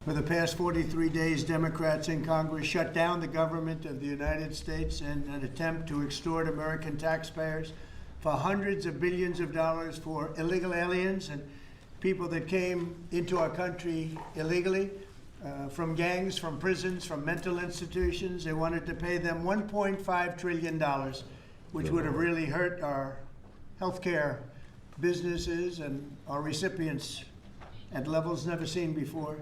For the past 43 days, Democrats in Congress shut down the government of the United States in an attempt to extort American taxpayers for hundreds of billions of dollars for illegal aliens and people that came into our country illegally, from gangs, from prisons, from mental institutions. They wanted to pay them $1.5 trillion, which would have really hurt our healthcare businesses and our recipients at levels never seen before.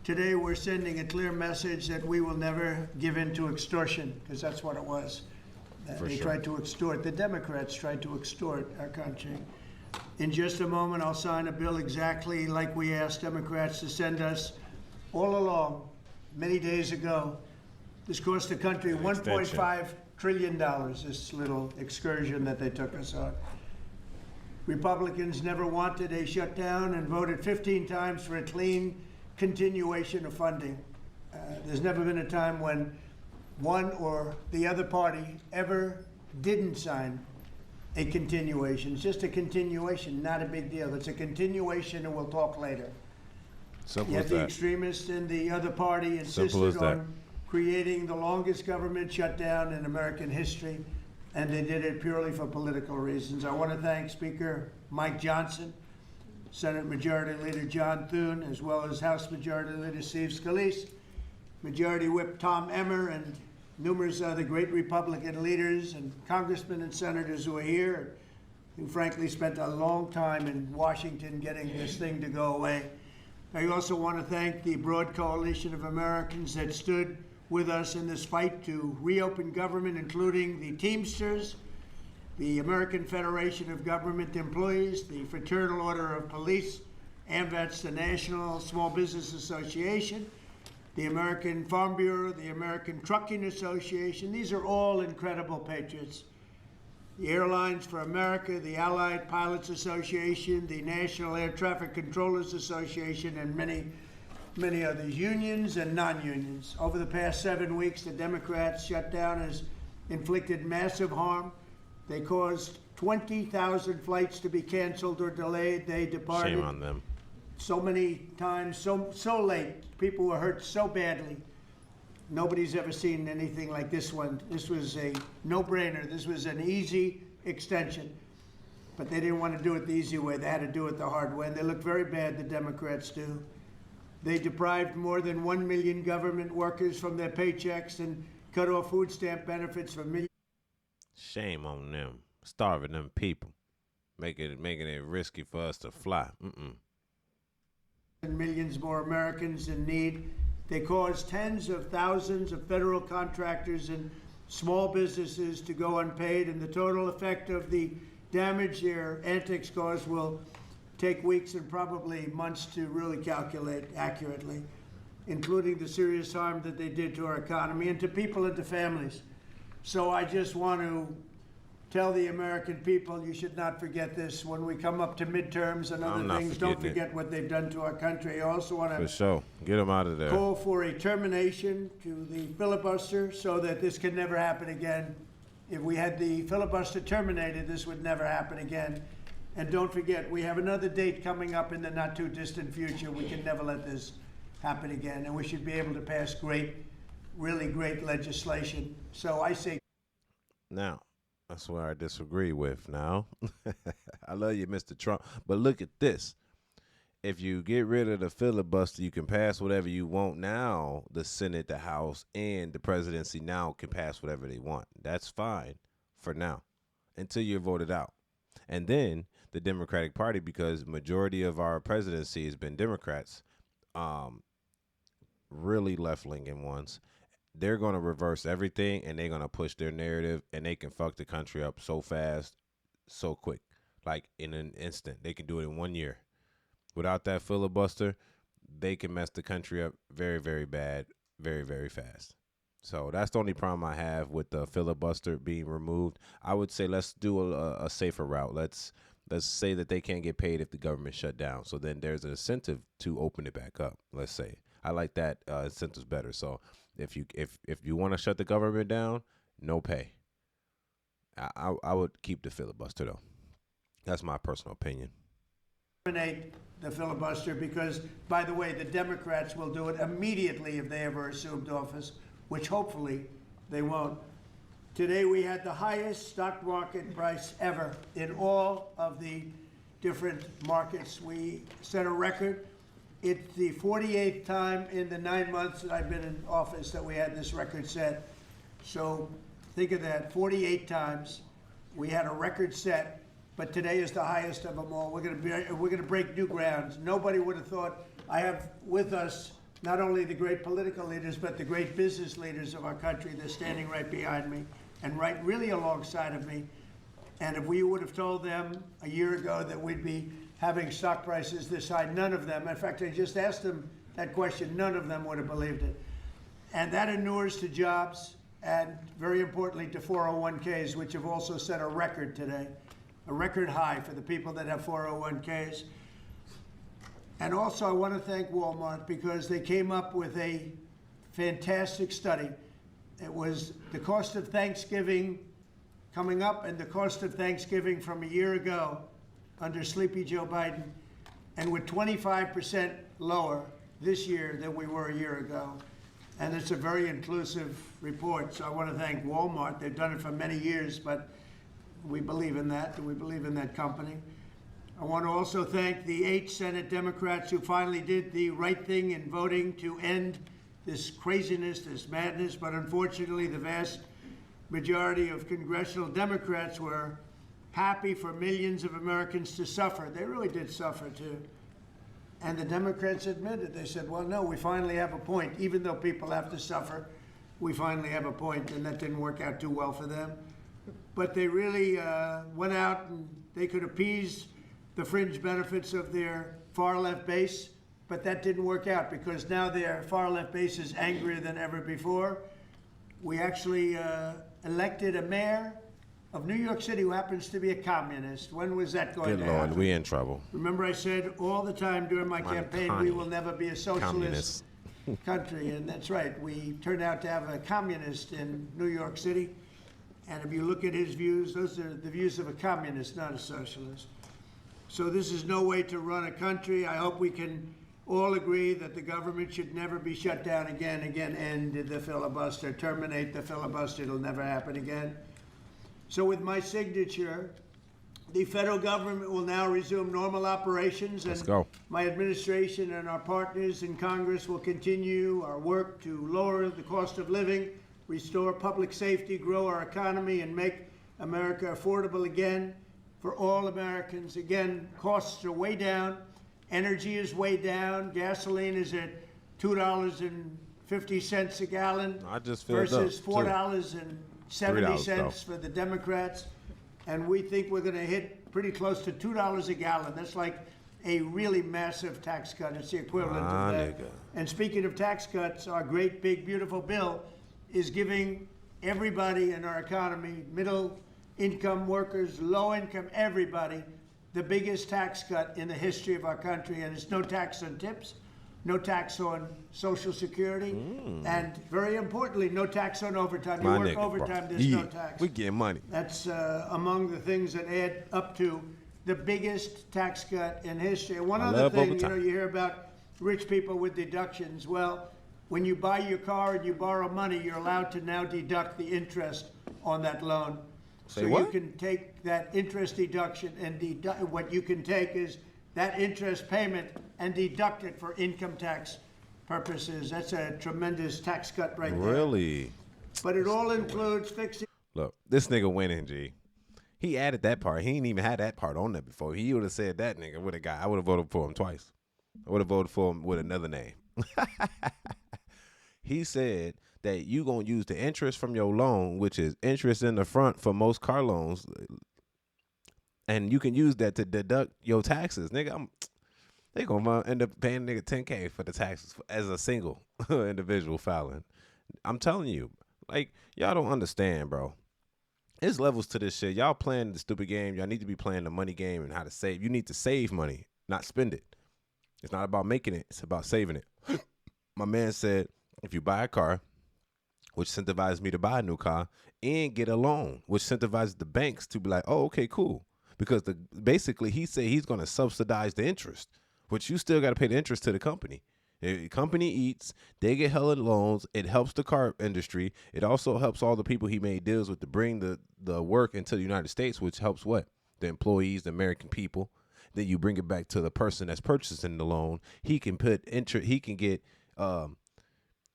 Today, we're sending a clear message that we will never give in to extortion, because that's what it was. They tried to extort. The Democrats tried to extort our country. In just a moment, I'll sign a bill exactly like we asked Democrats to send us all along, many days ago. This cost the country $1.5 trillion, this little excursion that they took us on. Republicans never wanted a shutdown and voted 15 times for a clean continuation of funding. There's never been a time when one or the other party ever didn't sign a continuation. It's just a continuation, not a big deal. It's a continuation, and we'll talk later. Simple Yet as the that. extremists in the other party insisted on creating the longest government shutdown in American history, and they did it purely for political reasons. I want to thank Speaker Mike Johnson, Senate Majority Leader John Thune, as well as House Majority Leader Steve Scalise, Majority Whip Tom Emmer, and numerous other great Republican leaders and congressmen and senators who are here, who frankly spent a long time in Washington getting this thing to go away. I also want to thank the broad coalition of Americans that stood with us in this fight to reopen government, including the Teamsters, the American Federation of Government Employees, the Fraternal Order of Police, AMVETS, the National Small Business Association, the American Farm Bureau, the American Trucking Association. These are all incredible patriots. The Airlines for America, the Allied Pilots Association, the National Air Traffic Controllers Association, and many others, unions and non-unions. Over the past 7 weeks, the Democrats' shutdown has inflicted massive harm. They caused 20,000 flights to be canceled or delayed. They departed. Shame on them. So many times, so late. People were hurt so badly. Nobody's ever seen anything like this one. This was a no-brainer. This was an easy extension. But they didn't want to do it the easy way. They had to do it the hard way. And they look very bad, the Democrats do. They deprived more than 1 million government workers from their paychecks and cut off food stamp benefits for millions. Shame on them. Starving them people. Making it risky for us to fly. And millions more Americans in need. They caused tens of thousands of federal contractors and small businesses to go unpaid, and the total effect of the damage their antics caused will take weeks and probably months to really calculate accurately, including the serious harm that they did to our economy and to people and to families. So I just want to tell the American people, you should not forget this when we come up to midterms and other things. Don't forget what they've done to our country. I also want to For sure. Get them out of there. call for a termination to the filibuster so that this can never happen again. If we had the filibuster terminated, this would never happen again. And don't forget, we have another date coming up in the not too distant future. We can never let this happen again. And we should be able to pass really great legislation. So I say. Now, that's where I disagree with now. I love you, Mr. Trump. But look at this. If you get rid of the filibuster, you can pass whatever you want. Now, the Senate, the House, and the presidency now can pass whatever they want. That's fine for now until you're voted out. And then the Democratic Party, because majority of our presidency has been Democrats, really left-leaning ones, they're going to reverse everything, and they're going to push their narrative, and they can fuck the country up so fast, so quick. Like in an instant. They can do it in 1 year. Without that filibuster, they can mess the country up very, very bad, very, very fast. So that's the only problem I have with the filibuster being removed. I would say let's do a safer route. Let's say that they can't get paid if the government shut down. So then there's an incentive to open it back up, let's say. I like that incentives better. So if you want to shut the government down, no pay. I would keep the filibuster, though. That's my personal opinion. Terminate the filibuster because, by the way, the Democrats will do it immediately if they ever assumed office, which hopefully they won't. Today we had the highest stock market price ever in all of the different markets. We set a record. It's the 48th time in the 9 months that I've been in office that we had this record set. So think of that, 48 times. We had a record set. But today is the highest of them all. We're going to break new grounds. Nobody would have thought. I have with us not only the great political leaders, but the great business leaders of our country. They're standing right behind me and right really alongside of me. And if we would have told them a year ago that we'd be having stock prices this high, none of them, in fact, I just asked them that question, none of them would have believed it. And that inures to jobs and, very importantly, to 401ks, which have also set a record today. A record high for the people that have 401ks. And also I want to thank Walmart because they came up with a fantastic study. It was the cost of Thanksgiving coming up and the cost of Thanksgiving from a year ago under Sleepy Joe Biden, and we're 25% lower this year than we were a year ago. And it's a very inclusive report, so I want to thank Walmart. They've done it for many years, but we believe in that, and we believe in that company. I want to also thank the 8 Senate Democrats who finally did the right thing in voting to end this craziness, this madness, but unfortunately the vast majority of congressional Democrats were happy for millions of Americans to suffer. They really did suffer too. And the Democrats admitted, they said, well, no, we finally have a point. Even though people have to suffer, we finally have a point, and that didn't work out too well for them. But they really went out and they could appease the fringe benefits of their far-left base, but that didn't work out because now their far-left base is angrier than ever before. We actually elected a mayor of New York City who happens to be a communist. When was that going to happen? Good Lord, we in trouble. Remember I said all the time during my campaign, we will never be a socialist country, and that's right. We turned out to have a communist in New York City. And if you look at his views, those are the views of a communist, not a socialist. So this is no way to run a country. I hope we can all agree that the government should never be shut down again, end the filibuster, terminate the filibuster. It'll never happen again. So with my signature, the federal government will now resume normal operations. Let's go. My administration and our partners in Congress will continue our work to lower the cost of living, restore public safety, grow our economy, and make America affordable again for all Americans. Again, costs are way down. Energy is way down. Gasoline is at $2.50 a gallon I just versus $4.70 for the Democrats. And we think we're going to hit pretty close to $2 a gallon. That's like a really massive tax cut. It's the equivalent of that. Nigga. And speaking of tax cuts, our great, big, beautiful bill is giving everybody in our economy, middle income workers, low income, everybody, the biggest tax cut in the history of our country. And it's no tax on tips, no tax on Social Security, and very importantly, no tax on overtime. You work overtime, there's no tax. We getting money. That's among the things that add up to the biggest tax cut in history. And one other thing, you hear about rich people with deductions. Well, when you buy your car and you borrow money, you're allowed to now deduct the interest on that loan. Say so what? You can take that interest deduction and what you can take is that interest payment and deduct it for income tax purposes. That's a tremendous tax cut right there. Really? But it all includes fixing. Look, this nigga winning, G. He added that part. He ain't even had that part on there before. He would have said that nigga would have got. I would have voted for him twice. I would have voted for him with another name. He said that you gonna use the interest from your loan, which is interest in the front for most car loans, and you can use that to deduct your taxes, nigga. They gonna end up paying nigga $10K for the taxes as a single individual filing. I'm telling you, like, y'all don't understand, bro. There's levels to this shit. Y'all playing the stupid game. Y'all need to be playing the money game and how to save. You need to save money, not spend it. It's not about making it. It's about saving it. My man said, if you buy a car, which incentivizes me to buy a new car, and get a loan, which incentivizes the banks to be like, oh, okay, cool. Because basically he said he's going to subsidize the interest, but you still got to pay the interest to the company. The company eats, they get hella loans. It helps the car industry. It also helps all the people he made deals with to bring the work into the United States, which helps what? The employees, the American people. Then you bring it back to the person that's purchasing the loan. He can put interest. He can get.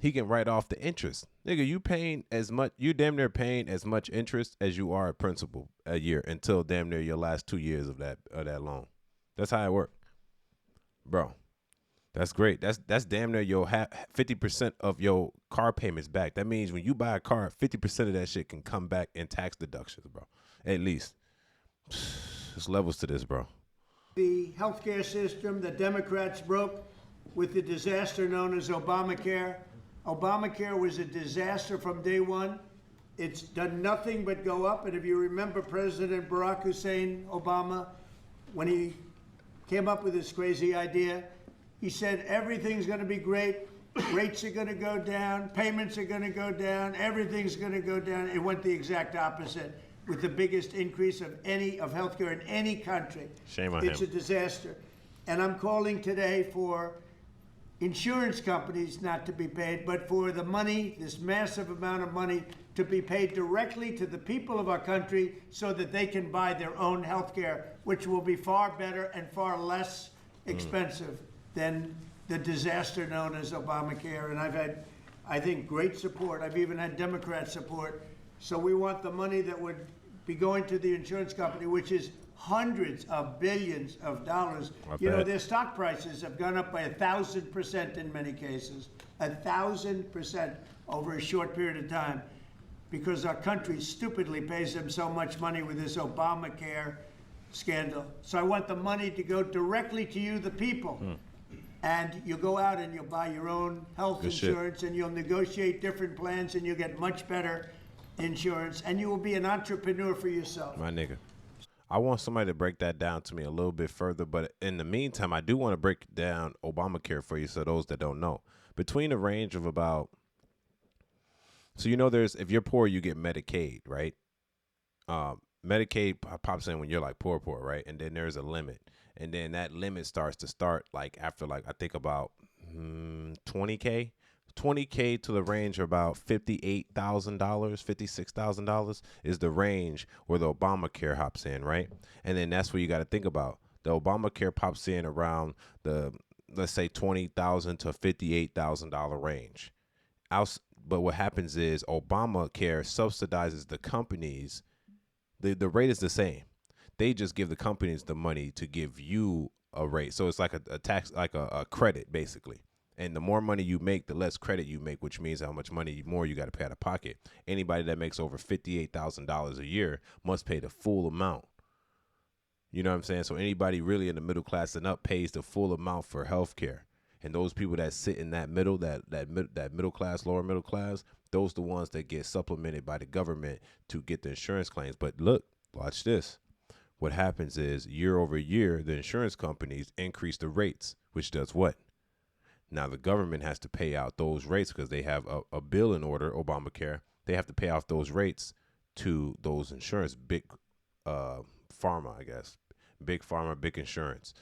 He can write off the interest. Nigga, you paying as much. You damn near paying as much interest as you are at principal a year until damn near your last 2 years of that loan. That's how it works, bro. That's great. That's damn near your 50% of your car payments back. That means when you buy a car, 50% of that shit can come back in tax deductions, bro. At least. There's levels to this, bro. The healthcare system the Democrats broke with the disaster known as Obamacare. Obamacare was a disaster from day one. It's done nothing but go up. And if you remember President Barack Hussein Obama, when he came up with this crazy idea, he said everything's going to be great. Rates are going to go down. Payments are going to go down. Everything's going to go down. It went the exact opposite, with the biggest increase of healthcare in any country. Shame on him. It's a disaster. And I'm calling today for insurance companies not to be paid, but for the money, this massive amount of money, to be paid directly to the people of our country so that they can buy their own health care, which will be far better and far less expensive than the disaster known as Obamacare. And I've had, I think, great support. I've even had Democrat support. So we want the money that would be going to the insurance company, which is hundreds of billions of dollars. You know, their stock prices have gone up by 1,000% in many cases, 1,000% over a short period of time, because our country stupidly pays them so much money with this Obamacare scandal. So I want the money to go directly to you, the people. And you'll go out and you'll buy your own health insurance, and you'll negotiate different plans, and you'll get much better insurance, and you will be an entrepreneur for yourself. My nigga. I want somebody to break that down to me a little bit further, but in the meantime, I do want to break down Obamacare for you, so those that don't know. Between a range of about, so you know, there's, if you're poor, you get Medicaid, right? Medicaid pops in when you're like poor, right? And then there's a limit, and then that limit starts like after like I think about $20K. $20K to the range of about $58,000, $56,000 is the range where the Obamacare hops in, right? And then that's what you got to think about. The Obamacare pops in around the, let's say, $20,000 to $58,000 range. But what happens is Obamacare subsidizes the companies. The rate is the same. They just give the companies the money to give you a rate. So it's like a tax, like a credit, basically. And the more money you make, the less credit you make, which means how much money more you got to pay out of pocket. Anybody that makes over $58,000 a year must pay the full amount. You know what I'm saying? So anybody really in the middle class and up pays the full amount for health care. And those people that sit in that middle, that middle class, lower middle class, those are the ones that get supplemented by the government to get the insurance claims. But look, watch this. What happens is year over year, the insurance companies increase the rates, which does what? Now, the government has to pay out those rates because they have a bill in order, Obamacare. They have to pay off those rates to those insurance, big pharma, I guess. Big pharma, big insurance.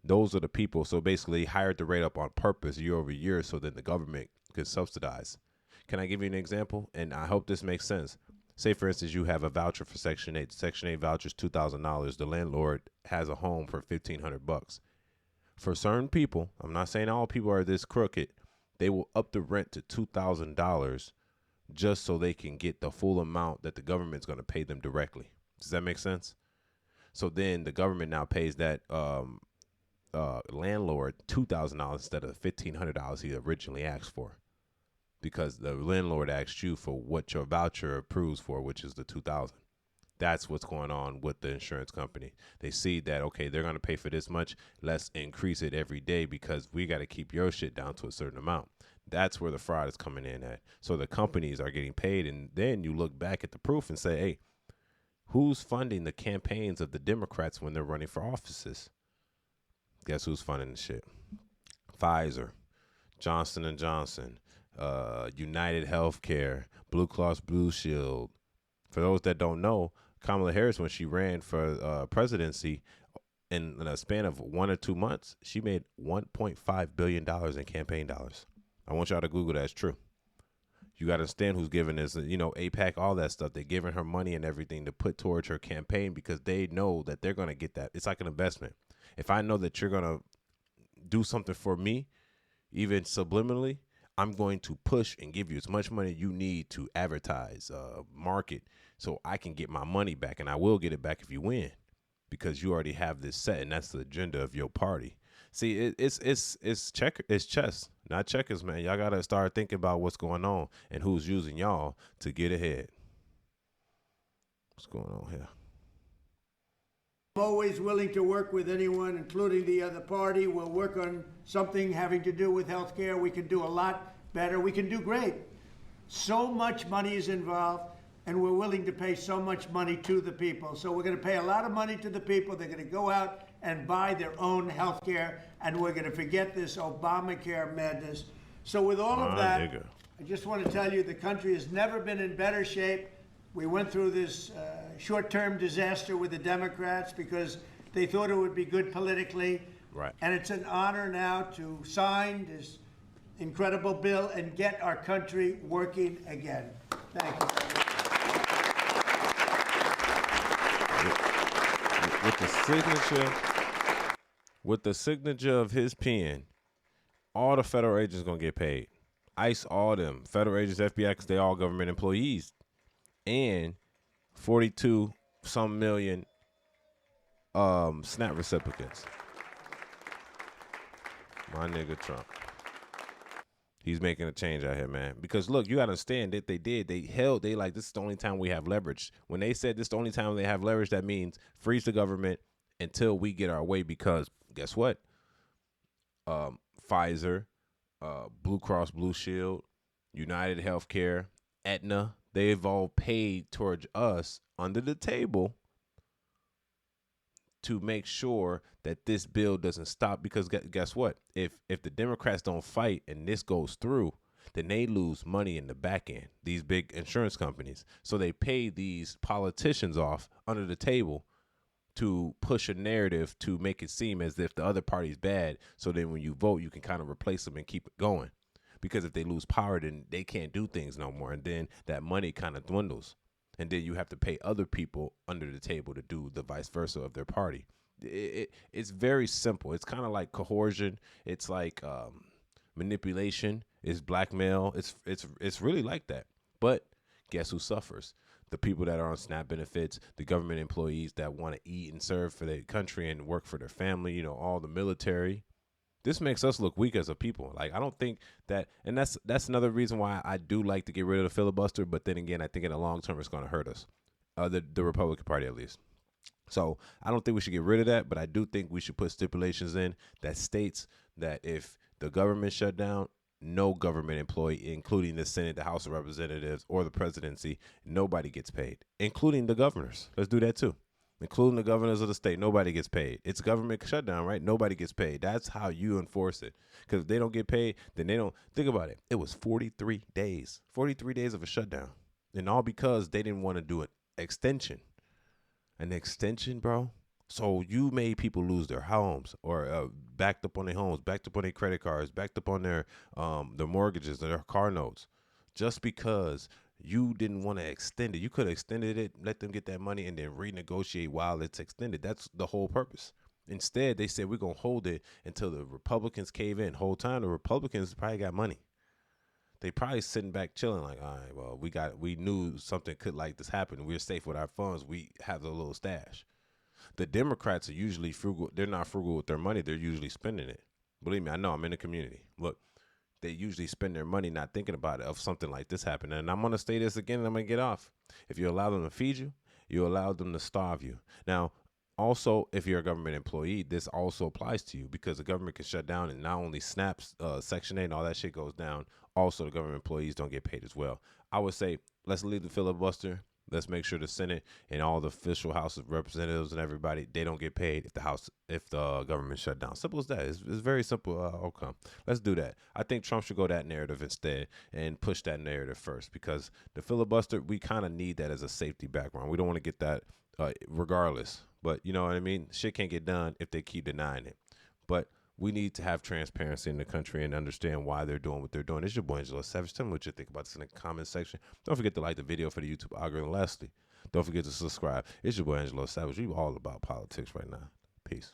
Those are the people. So basically, they hired the rate up on purpose year over year so that the government could subsidize. Can I give you an example? And I hope this makes sense. Say, for instance, you have a voucher for Section 8. Section 8 voucher is $2,000. The landlord has a home for $1,500. For certain people, I'm not saying all people are this crooked, they will up the rent to $2,000 just so they can get the full amount that the government's going to pay them directly. Does that make sense? So then the government now pays that landlord $2,000 instead of $1,500 he originally asked for, because the landlord asked you for what your voucher approves for, which is the $2,000. That's what's going on with the insurance company. They see that, okay, they're going to pay for this much. Let's increase it every day because we got to keep your shit down to a certain amount. That's where the fraud is coming in at. So the companies are getting paid. And then you look back at the proof and say, hey, who's funding the campaigns of the Democrats when they're running for offices? Guess who's funding the shit? Pfizer, Johnson & Johnson, United Healthcare, Blue Cross Blue Shield. For those that don't know, Kamala Harris, when she ran for presidency, in a span of 1 or 2 months, she made $1.5 billion in campaign dollars. I want y'all to Google that. It's true. You got to understand who's giving this, APAC, all that stuff. They're giving her money and everything to put towards her campaign because they know that they're going to get that. It's like an investment. If I know that you're going to do something for me, even subliminally, I'm going to push and give you as much money you need to advertise, market, so I can get my money back. And I will get it back if you win, because you already have this set, and that's the agenda of your party. See, it's chess, not checkers, man. Y'all gotta start thinking about what's going on and who's using y'all to get ahead. What's going on here? I'm always willing to work with anyone, including the other party. We'll work on something having to do with health care. We can do a lot better. We can do great. So much money is involved, and we're willing to pay so much money to the people. So we're going to pay a lot of money to the people. They're going to go out and buy their own health care, and we're going to forget this Obamacare madness. So with all of that, I just want to tell you the country has never been in better shape. We went through this short-term disaster with the Democrats because they thought it would be good politically. Right. And it's an honor now to sign this incredible bill and get our country working again. Thank you. With the signature of his pen, all the federal agents gonna get paid. ICE, all them federal agents, FBI, because they all government employees, and 42 some million SNAP recipients. My nigga Trump. He's making a change out here, man. Because look, you gotta understand that they like, this is the only time we have leverage. When they said this is the only time they have leverage, that means freeze the government until we get our way, because guess what? Pfizer, Blue Cross Blue Shield, United Healthcare, Aetna, they've all paid towards us under the table to make sure that this bill doesn't stop. Because guess what? If the Democrats don't fight and this goes through, then they lose money in the back end, these big insurance companies. So they pay these politicians off under the table to push a narrative to make it seem as if the other party's bad. So then when you vote, you can kind of replace them and keep it going. Because if they lose power, then they can't do things no more. And then that money kind of dwindles. And then you have to pay other people under the table to do the vice versa of their party. It's very simple. It's kind of like coercion. It's like manipulation. It's blackmail. It's really like that. But guess who suffers? The people that are on SNAP benefits, the government employees that want to eat and serve for their country and work for their family, all the military. This makes us look weak as a people. Like, I don't think that, and that's another reason why I do like to get rid of the filibuster. But then again, I think in the long term, it's going to hurt us, the Republican Party at least. So I don't think we should get rid of that, but I do think we should put stipulations in that states that if the government shut down, no government employee, including the Senate, the House of Representatives, or the presidency, nobody gets paid, including the governors. Let's do that too. Including the governors of the state, nobody gets paid. It's government shutdown, right? Nobody gets paid. That's how you enforce it. Because if they don't get paid, then they don't. Think about it. It was 43 days. 43 days of a shutdown. And all because they didn't want to do an extension. An extension, bro? So you made people lose their homes, or backed up on their homes, backed up on their credit cards, backed up on their mortgages, their car notes, just because you didn't want to extend it. You could have extended it, let them get that money, and then renegotiate while it's extended. That's the whole purpose. Instead, they said we're going to hold it until the Republicans cave in. Whole time, the Republicans probably got money. They probably sitting back chilling like, all right, well, we knew something could like this happen. We're safe with our funds. We have a little stash. The Democrats are usually frugal. They're not frugal with their money. They're usually spending it. Believe me, I know. I'm in the community. Look, they usually spend their money not thinking about it, of something like this happening. And I'm going to say this again, and I'm going to get off. If you allow them to feed you, you allow them to starve you. Now, also, if you're a government employee, this also applies to you, because the government can shut down, and not only SNAPs, Section 8 and all that shit goes down, also the government employees don't get paid as well. I would say let's leave the filibuster. Let's make sure the Senate and all the official House of Representatives and everybody, they don't get paid if the government shut down. Simple as that. It's very simple outcome. Let's do that. I think Trump should go that narrative instead and push that narrative first, because the filibuster, we kind of need that as a safety background. We don't want to get that regardless. But you know what I mean? Shit can't get done if they keep denying it. But we need to have transparency in the country and understand why they're doing what they're doing. It's your boy Angelo Savage. Tell me what you think about this in the comment section. Don't forget to like the video for the YouTube algorithm. Lastly, don't forget to subscribe. It's your boy Angelo Savage. We all about politics right now. Peace.